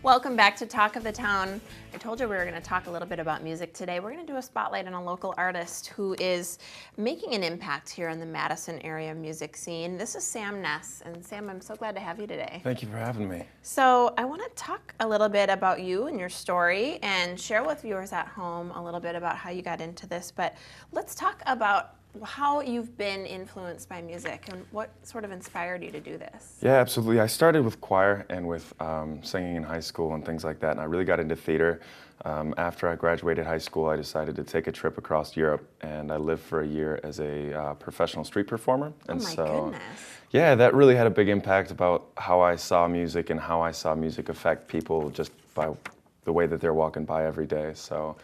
Welcome back to Talk of the Town. I told you we were going to talk a little bit about music today. We're going to do a spotlight on a local artist who is making an impact here in the Madison area music scene. This is Sam Ness. And Sam, I'm so glad to have you today. Thank you for having me. So I want to talk a little bit about you and your story and share with viewers at home a little bit about how you got into this. But let's talk about how you've been influenced by music and what sort of inspired you to do this. Yeah, absolutely. I started with choir and with singing in high school and things like that, and I really got into theater. After I graduated high school, I decided to take a trip across Europe, and I lived for a year as a professional street performer. And Goodness. Yeah, that really had a big impact about how I saw music and how I saw music affect people just by the way that they're walking by every day. So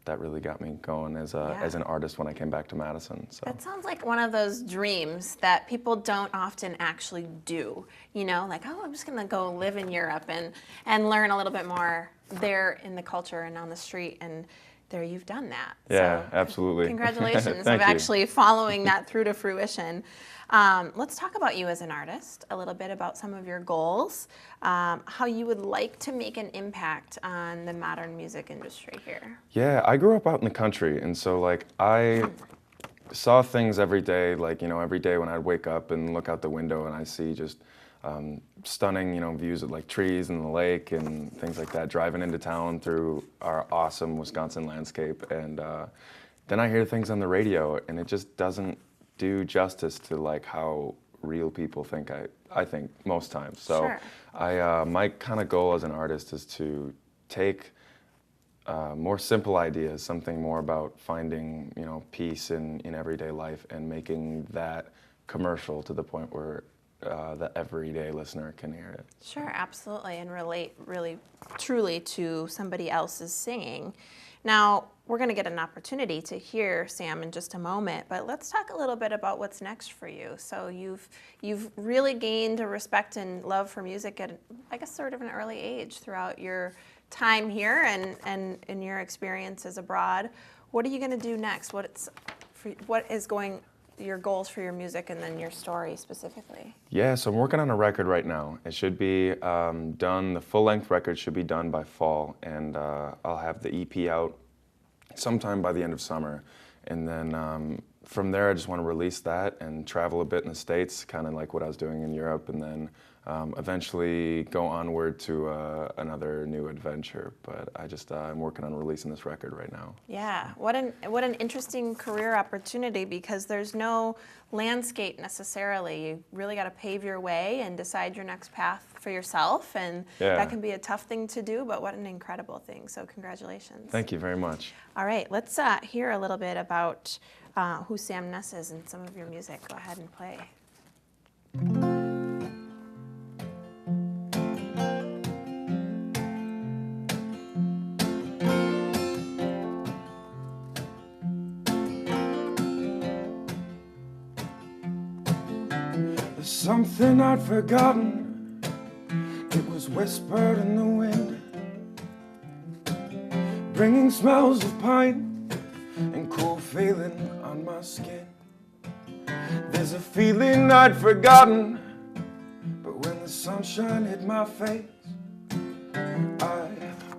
that really got me going as an artist when I came back to Madison. So. That sounds like one of those dreams that people don't often actually do. You know, like, oh, I'm just going to go live in Europe and learn a little bit more there in the culture and on the street. And there you've done that. Yeah, so, absolutely. Congratulations Thank of you. actually following that through to fruition. Let's talk about you as an artist, a little bit about some of your goals, how you would like to make an impact on the modern music industry here. Yeah, I grew up out in the country, and so like I saw things every day, like, you know, every day when I'd wake up and look out the window and I see just stunning, you know, views of like trees and the lake and things like that, driving into town through our awesome Wisconsin landscape. And then I hear things on the radio and it just doesn't do justice to like how real people think I think most times. So Sure. my kind of goal as an artist is to take more simple ideas, something more about finding, you know, peace in everyday life and making that commercial to the point where the everyday listener can hear it. Sure, absolutely, and relate really, truly to somebody else's singing. Now, we're going to get an opportunity to hear Sam in just a moment, but let's talk a little bit about what's next for you. So you've really gained a respect and love for music at, I guess, sort of an early age throughout your time here and in your experiences abroad. What are you going to do next? What is your goals for your music and then your story specifically? Yeah, so I'm working on a record right now. It should be done, the full-length record should be done by fall, and I'll have the EP out sometime by the end of summer. And then from there, I just want to release that and travel a bit in the States, kind of like what I was doing in Europe, and then eventually go onward to another new adventure. But I'm working on releasing this record right now. Yeah, what an interesting career opportunity, because there's no landscape necessarily. You really got to pave your way and decide your next path for yourself, and that can be a tough thing to do, but what an incredible thing. So congratulations. Thank you very much. All right, let's hear a little bit about who Sam Ness is and some of your music. Go ahead and play. There's something I'd forgotten, it was whispered in the wind, bringing smells of pine and cool feeling on my skin. There's a feeling I'd forgotten, but when the sunshine hit my face, I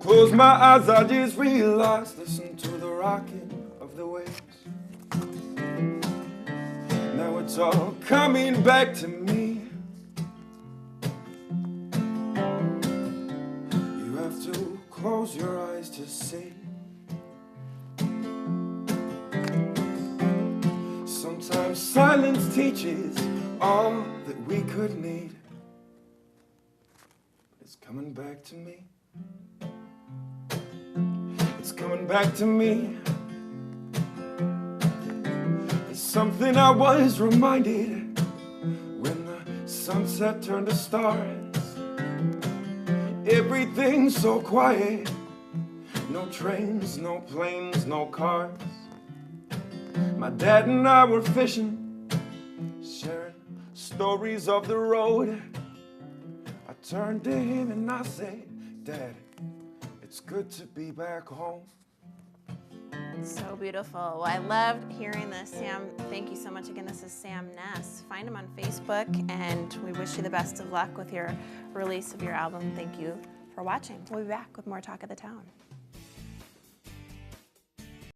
closed my eyes, I just realized, listen to the rocking of the waves. Now it's all coming back to me. You have to close your eyes to see. Sometimes silence teaches all that we could need. It's coming back to me. It's coming back to me. Something I was reminded when the sunset turned to stars. Everything's so quiet, no trains, no planes, no cars. My dad and I were fishing, sharing stories of the road. I turned to him and I said, Dad, it's good to be back home. So beautiful. Well, I loved hearing this, Sam. Thank you so much again. This is Sam Ness. Find him on Facebook, and we wish you the best of luck with your release of your album. Thank you for watching. We'll be back with more Talk of the Town.